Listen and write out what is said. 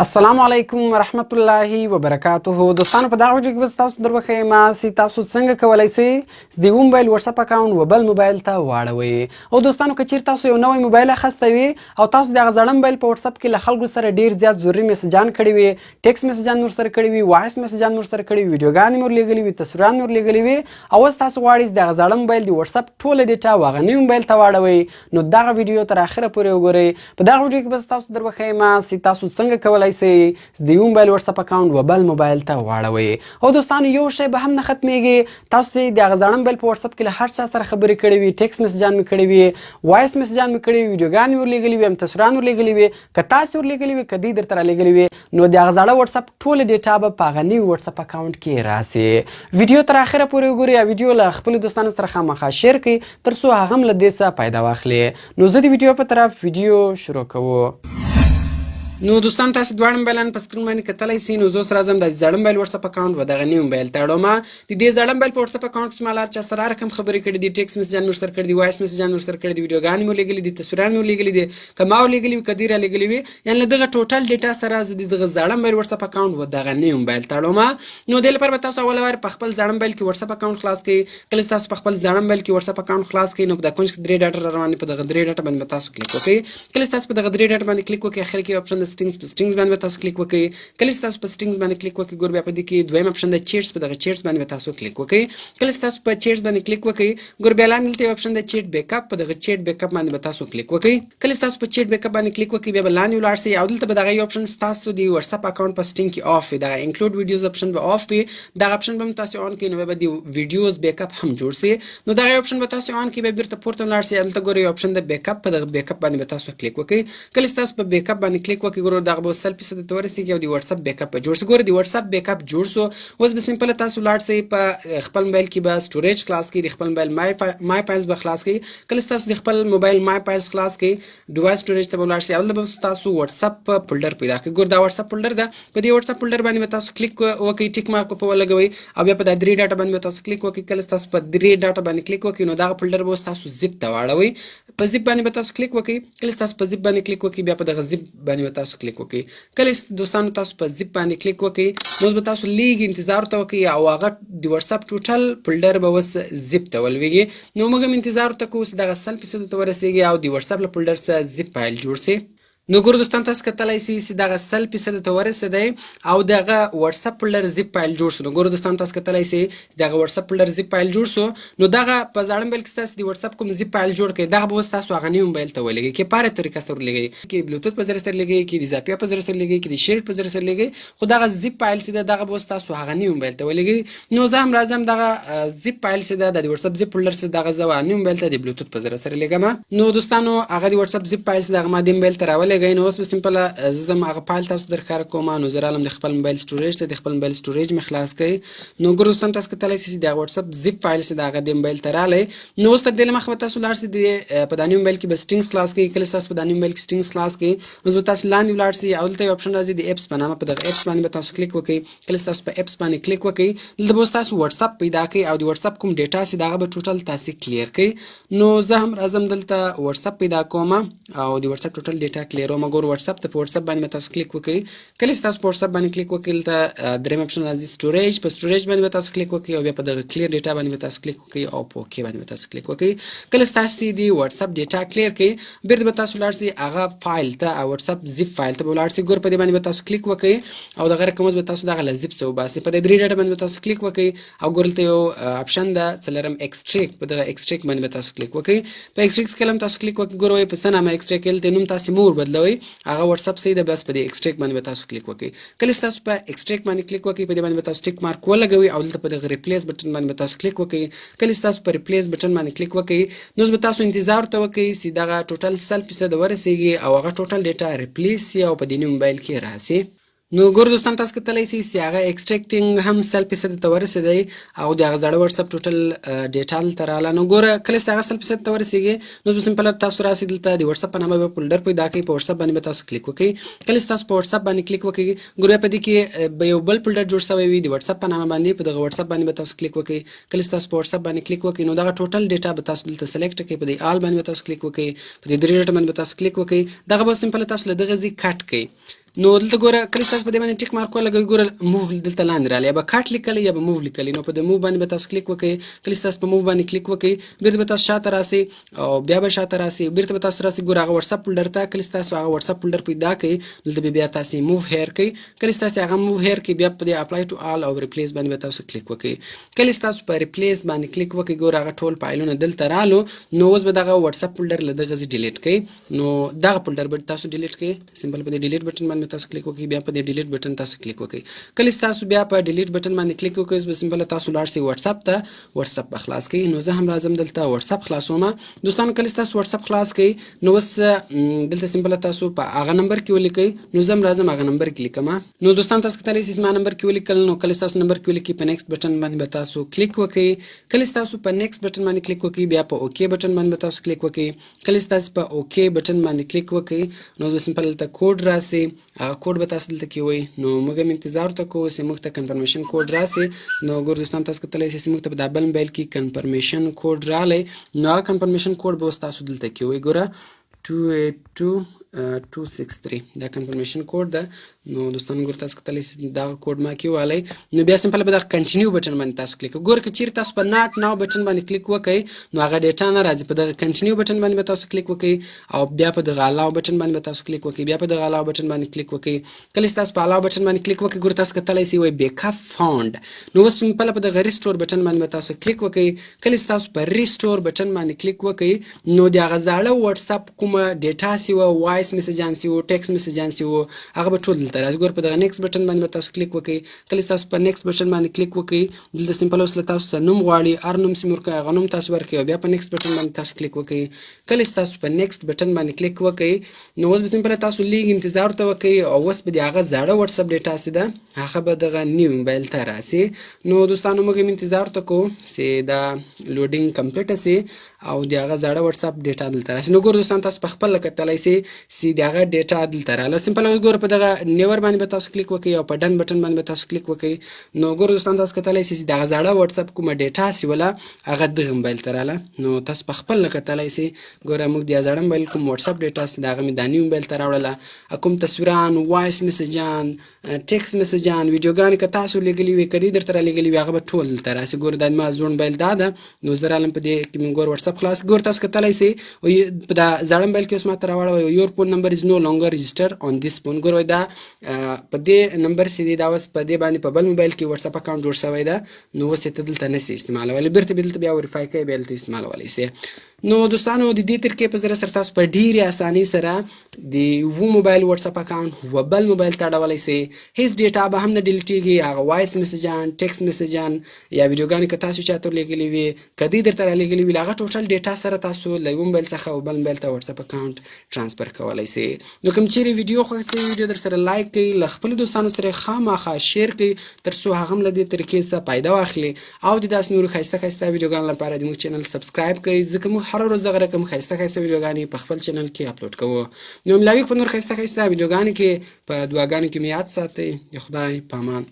السلام علیکم ورحمت الله وبرکاته. دوستانو په دغه ویډیو کې به تاسو دربخیم چې تاسو څنګه کولای شئ د یو موبایل واتساپ اکاونټ و بل موبایل ته واړوئ. او دوستانو که چیرې تاسو یو نوی موبایل اخیستی وي او تاسو د هغه زاړه موبایل په واتساپ کې له خلکو سره ډیر زیات ضروري میسجان کړي وي، ټیکس میسجان ورسره کړي وي، وایس میسجان ورسره کړي وي، ویډیوګانې مو لېږلي وي، تصویران مو لېږلي وي، او اوس تاسو غواړئ چې د هغه زاړه موبایل د واتساپ ټوله ډیټا و هغه نوي موبایل ته واړوئ، نو دغه ویډیو تر اخره پورې وګورئ. په دغه ویډیو کې به تاسو دربخیم چې تاسو څنګه کولای شئ د یو موبایل واتساپ اکاونټ و بل موبایل ته واړوئ. او دوستانو یو شی به هم نه ختمیږي، تاسو د هغه زاړه موبایل په واتساپ کې له هر چا سره خبرې کړې وي، ټیکس میسجان مې کړي وي، وایس میسجان مې کړي وي، ویډیوګانې مې ورلېږلي وي، تصویران ورلېږلي وي، که تاسې ورلېږلي وي که دوی درته رالېږلي وي، نو د هغه زاړه واتساپ ټوله ډیټا به په هغه نوي واتساپ اکاونټ کې راسي. ویډیو تر اخره پورې وګورئ او ویډیو له خپلو دوستانو سره خامخا شیر کړئ تر څو هغه هم له دې څخه فایده واخلي. نو زه د ویډیو په طرف ویډیو شروع کوو. نو دوستان تاسو دواړه موبایلان په سکرین باندې کتلی سئ. نو زه اوس راځم د زاړه موبایل واتساپ اکاونټ و دغه نوي موبایل ته اړوم. د دې زاړه موبایل په واتساپ اکاونټ کې زما له هر چا سره هر کوم خبرې کړي دي، ټیکس میسجان مې ورسره کړي دي، وایس میسجان مې ورسره کړي دي، ویډیوګانې مو لېږلي دي، تصویران مو لېږلي دي، که ما ورلېږلي وي که دوی رالېږلي وي، یعنې له دغه ټوټل ډیټا سره زه د دغه زاړه موبایل واتساپ اکاونټ و دغه نوي موبایل ته اړوم. نو دې لپاره به تاسو اوله وار په خپل زاړه موبایل کې واتساپ اکاونټ خلاص کړئ. کله چې تاسو په خپل زاړه موبایل کې واتساپ اکاونټ خلاص کړئ نو په دغه کونج کې 3 ډاټا روان دي، په دغه 3 ډاټا باندې به تاسو کلیک وکړئ. کله چې تاسو په دغه 3 ډاټا باندې کلیک وکړئ اخر کې اپشن د سټینګز په سټینګز باندې به تاسو کلیک وکړئ. کله چې تاسو په سټینګز باندې کلیک وکړئ ګور بیا په دې کې دویم اپشن د چیټس، په دغه چیټس باندې به تاسو کلیک وکړئ. کله چې تاسو په چیټس باندې کلیک وکړئ ګور بیا لاندې دلته یو اپشن د چیټ بیک اپ، په دغه چیټ بیک اپ باندې به تاسو کلیک وکړئ. کله چې تاسو په چیټ بیک اپ باندې کلیک وکړئ بیا به لاندې ولاړ شئ او دلته به دغه یو اپشن تاسو د واتساپ اکاونټ په سټینګ کې آف وي، دغه انکلود ویډیوز اپشن به آف وي، دغه اپشن به تاسو آن کړئ نو به د ویډیوز بیک اپ هم جوړ شي. نو دغه اپشن به تاسو آن کړئ بیا بیرته پورته ولاړ شئ، دلته ګورئ یو اپشن د بیک اپ، په دغه بیک اپ باندې به تاسو کلیک وکړئ. کله چې تاسو په بیک اپ باندې کلیک وکړئ ګورئ دغه به 100% ته ورسیږي او د واتساپ بیک اپ به جوړ شي. ګورئ د واتساپ بیک اپ جوړ شو. اوس به سمپل تاسو لاړ شئ په خپل موبایل کې به سټوریج خلاص کړئ، د خپل موبایل مای فایلز به خلاص کړئ. کله چې تاسو د خپل موبایل مای فایلز خلاص کړئ ډیوایس سټوریج ته به ولاړ شئ او دلته به تاسو واتساپ فولډر پیدا کړئ. ګور دا واتساپ فولډر ده، په دې واتساپ فولډر باندې به تاسو کلیک وکړئ، ټیک مارک په ولګوئ او بیا په دا 3 ډاټا باندې به تاسو کلیک وکړئ. کله چې تاسو په 3 ډاټا باندې کلیک وکړئ نو دغه فولډر به تاسو زیپ ته واړوئ، په زیپ باندې به تاسو کلیک وکړئ. کله چې تاسو په زیپ باندې کلیک وکړئ بیا په دغه زیپ باندې به تاسو کلیک وکړئ. کله چې دوستانو تاسو په زیپ باندې کلیک وکړئ نو به تاسو لیږ انتظار ته وکړئ او هغه د واتساپ ټوټل فولډر به اوس زیپ ته ولویږي. نو موږ هم انتظار ته کوو چې دغه 100% ته ورسیږي او د واتساپ له فولډر څخه زیپ فایل جوړ شي. نو ګورو دوستان تاسو کتلی شئ چې دغه 100% ته ورسېدی او دغه واتساپ فولډر زیپ فایل جوړ شو. نو ګورو دوستان تاسو کتلی شئ چې دغه واتساپ فولډر زیپ فایل جوړ شو. نو دغه په زاړه موبایل کې تاسو د واتساپ کوم زیپ فایل جوړ کړئ دغه به اوس تاسو هغه نوي موبایل ته ولېږئ، کې په هره طریقه سره ورلېږئ، کې بلوتوث په ذریعه سره لېږئ، کې د اضافیه په ذریعه سره لېږئ، کې د شیرډ په ذریعه سره لېږئ، خو دغه زیپ فایل چې ده دغه به اوس تاسو هغه نوي موبایل ته ولېږئ. نو زه هم راځم دغه زیپ فایل چې ده د واتساپ زیپ فولډر چې دغه زه نوي موبایل ته د بلوتوث په ذریعه سره لېږم. نو دوستانو هغه د واتساپ زیپ فایل چې دغه ما دې موبایل ته راولېږئ. نو اوس به سمپل زه ځم هغه فایل تاسو درښکاره کوم. نو زه رالم د خپل موبایل سټوریج ته، د خپل موبایل سټوریج مې خلاص کړئ. نو ګورو دوستان تاسو کتلی شئ چې د واتساپ زیپ فایل چې د هغه د موبایل ته رالی. نو اوس تر دې مخکې به تاسو لاړ شئ په دا نوي موبایل کې به سټینګز خلاص کړئ. کله چې تاسو په دا نوي موبایل کې سټینګز خلاص کړئ اوس به تاسو لاندې ولاړ شئ او دلته یو اپشن راځي د اپس په نامه، په دغه اپس باندې به تاسو کلیک وکړئ. کله چې تاسو په اپس باندې کلیک وکړئ دلته به اوس تاسو واتساپ پیدا کړئ او د واتساپ کوم ډیټا چې د هغه به ټوټل تاسو کلیر کړئ. نو زه هم راځم دلته واتساپ پیدا کوم او د واتساپ ټوټل ډیټا کلیروم. ګورو واتساپ ته په واتساپ باندې تاسو کلیک وکړئ. کله چې تاسو په واتساپ باندې کلیک وکړئ دلته دریم اپشن راځي سټوریج، په سټوریج باندې به تاسو کلیک وکړئ او بیا په دغه کلیر ډیټا باندې به تاسو کلیک وکړئ او په اوکې باندې به تاسو کلیک وکړئ. کله چې تاسو د واتساپ ډیټا کلیر کړئ بیرته به تاسو ولاړ شئ هغه فایل ته او واتساپ زیپ فایل ته به ولاړ شئ. ګور په دې باندې به تاسو کلیک وکړئ او دغه رقم اوس به تاسو دغه له زیپ څخه وباسئ. په دې 3 ډاټا باندې به تاسو کلیک وکړئ او ګور دلته یو اپشن ده څلورم ایکسټریکټ، په دغه ایکسټریکټ باندې به تاسو کلیک وکړئ. په ایکسټریکټ کله هم تاسو کلیک وکړئ ګور وایي په څه نامه ایکسټریکټ دلته نوم تاسو مور بدلوئ هغه واتساپ صحیح ده، بس په دې ایکسټریکټ باندې به تاسو کلیک وکړئ. کله چې تاسو په ایکسټریکټ باندې کلیک وکړئ په دې باندې به تاسو ټیک مارک ولګوئ او دلته په دغه ریپلیس بټن باندې به تاسو کلیک وکړئ. کله چې تاسو په ریپلیس بټن باندې کلیک وکړئ نو به تاسو انتظار ته وکړئ چې دغه ټوټل 100% ورسیږي او هغه ټوټل ډیټا ریپلیس شي او په دې نوي موبایل کې راشي. نو ګورو دوستان تاسو کتلی شئ چې هغه ایکسټریکټینګ هم 100% ته ورسېدی او د هغه زاړه واتساپ ټوټل ډیټا دلته راغله. نو ګوره کله چې هغه 100% ته ورسېږي نو به سمپل تاسو راسئ دلته د واتساپ په نامه به فولډر پیدا کړئ، په واتساپ باندې به تاسو کلیک وکړئ. کله چې تاسو په واتساپ باندې کلیک وکړئ ګوره په دې کې به یو بل فولډر جوړ شوی وي د واتساپ په نامه باندې، په دغه واتساپ باندې به تاسو کلیک وکړئ. کله چې تاسو په واتساپ باندې کلیک وکړئ نو دغه ټوټل ډیټا به تاسو دلته سلیکټ کړئ، په دې آل باندې به تاسو کلیک وکړئ، په دې 3 ډاټا باندې به تاسو کلیک وکړئ. دغه به سمپل تاسو له دغه ځای کټ کړئ. نو دلته ګوره کله تاسو په دې باندې ټیک مارک ولګوئ ګوره موو دلته لاندې راغلی یا به کټ لیکلی یا به موو لیکلی نو په دې موو باندې به تاسو کلیک وکړئ کله تاسو په موو باندې کلیک وکړئ بیرته به تاسو شاته راسئ او بیا به شاته راسئ بیرته به تاسو راسئ ګوره هغه واتساپ فولډر ته کله تاسو هغه واتساپ فولډر پیدا کړئ دلته بیا تاسو موو هیر کړئ کله تاسو هغه موو هیر کړئ بیا په دې اپلای ټو آل او ریپلیس باندې به تاسو کلیک وکړئ کله تاسو په ریپلیس باندې کلیک وکړئ ګوره هغه ټول فایلونه دلته رالو نو اوس به دغه واتساپ فولډر له دغه ځای ډیلیټ کړئ نو دغه فولډر به تاسو ډیلیټ کړئ سمپل په دې ډیلیټ بټن باندې تاسو کلیک وکړئ بیا په دې ډیلیټ بټن تاسو کلیک وکړئ کله تاسو بیا په ډیلیټ بټن باندې کلیک وکړئ به سمپل تاسو لاړ شئ واتساپ ته واتساپ به خلاص کړئ نو زه هم راځم دلته واتساپ خلاصوم دوستانو کله تاسو واتساپ خلاص کړئ نو اوس دلته سمپل تاسو په هغه نمبر کې ولیکئ نو زه هم راځم هغه نمبر کې لیکم نو دوستانو تاسو کتلی سئ زما نمبر کې ولیکل نو کله تاسو نمبر کې ولیکئ په نیکسټ بټن باندې به تاسو کلیک وکړئ کله تاسو په نیکسټ بټن باندې کلیک وکړئ بیا په اوکې بټن باندې به تاسو کلیک وکړئ کله تاسو په اوکې بټن باندې کلیک وکړئ نو سمپل دلته کوډ راسي هغه کوډ به تاسو دلته کې وایي نو موږ هم انتظار ورته کوو چې موږ ته کنفرمیشن کوډ راسي نو ګور دوستان تاسو کتلی سئ چې موږ ته په دا بل موبایل کې کنفرمیشن کوډ رالی نو هغه کنفرمیشن کوډ به اوس تاسو دلته کې وایي ګوره 282263 دا کنفرمیشن کوډ ده نو دوستان ګور تاسو کتلی سئ دا کوډ ما کې والی نو بیا سمپل به دا کنټینیو بټن باندې تاسو کلیک ګور که چیرې تاسو په ناټ ناو بټن باندې کلیک وکړئ نو هغه ډیټا نه راځي په دغه کنټینیو بټن باندې به تاسو کلیک وکړئ او بیا په دغه الاو بټن باندې به تاسو کلیک وکړئ بیا په دغه الاو بټن باندې کلیک وکړئ کله تاسو په الاو بټن باندې کلیک وکړئ ګور تاسو کتلی سئ وایي بیک اپ فاوند نو اوس سمپل په دغه ریسټور بټن باندې به تاسو کلیک وکړئ کله تاسو په ریسټور بټن باندې کلیک وکړئ نو د هغه زاړه واتساپ کومه ډیټا سی و وایس میسجان سی و ټیکس میسجان سی و هغه به ټول دلته راځي ګور په دغه نیکسټ بټن باندې به تاسو کلیک وکړئ کله تاسو په نیکسټ بټن باندې کلیک وکړئ دلته سمپل اوس له تاسو څخه نوم غواړي هر نوم چې ورکړئ هغه نوم تاسو ورکړئ او بیا په نیکسټ بټن باندې تاسو کلیک وکړئ کله تاسو په نیکسټ بټن باندې کلیک وکړئ نو اوس به سمپل تاسو لیږ انتظار ورته وکړئ او اوس به د هغه زاړه واتساپ ډیټا چې ده هغه به دغه نیو موبایل ته راسي نو دوستانو موږ هم انتظار ورته کوو چې دا لوډینګ کمپلیټه سي او د هغه زاړه واتساپ ډیټا دلته راسي نو ګور دوستان تاسو په خپل کتلی سئ چې د هغه ډیټا دلته راغله سمپل اوس ګوره په دغه نیور باندې به تاسو کلیک وکړئ او په ډن بټن باندې به تاسو کلیک وکړئ نو ګوره دوستان تاسو کتلی سئ چې دغه زاړه واتساپ کومه ډیټا سي وله هغه دغه موبایل ته راغله نو تاسو په خپل کتلی سئ ګوره موږ د زاړه موبایل کوم واتساپ ډیټا سي د هغه مې دا نیو موبایل ته راوړله کوم تصویران وایس میسجان ټیکس میسجان ویډیوګانې که تاسو لیږلي وي که دې درته رالیږلي وي هغه به ټول دلته راسي ګوره دا زما زوړ موبایل دا ده نو زه رالم په دې کې مې ګوره واتساپ خلاص ګوره تاسو کتلی سئ په دا زاړه موبایل کې اوس ماته راوړی یور فون نمبر از نو لانګر رجسټر آن دیس فون ګوره وایي دا په دې نمبر چې دی دا اوس په دې باندې په بل موبایل کې واتساپ اکاونټ جوړ شوی ده نو اوس یې ته دلته نسي استعمالولی بیرته به دلته بیا وریفای کوئ بیا دلته استعمالولی سي نو دوستانو د دې طریقې په ذریعه سره تاسو په ډېرې اسانۍ سره د یو موبایل واتساپ اکاونټ و بل موبایل ته اړولی سئ هیڅ ډیټا به هم نه ډیلیټېږي هغه وایس میسجان ټیکس میسجان یا ویډیوګانې که تاسو چاته لیږلي وي که دوی درته رالیږلي وي له هغه ټوټل ډیټا سره تاسو له یو موبایل څخه بل موبایل ته واتساپ اکاونټ ټرانسفر کولی سئ نو کوم چیرې ویډیو خوښ سي ویډیو در سره لایک کړئ له خپلو دوستانو سره خامخا شیر کړئ تر څو هغه هم له دې طریقې څخه فایده واخلي او د داسې نورو ښایسته ښایسته ویډیوګانو لپاره زموږ چینل سبسکرایب کړئ ځکه موږ هره ورځ دغه رقم ښایسته ښایسته ویډیوګانې په خپل چینل کې اپلوډ کوو نو ملاوي په نور ښایسته ښایسته ویډیوګانو کې په دعاګانو کې مې یاد ساتئ د خدای په امان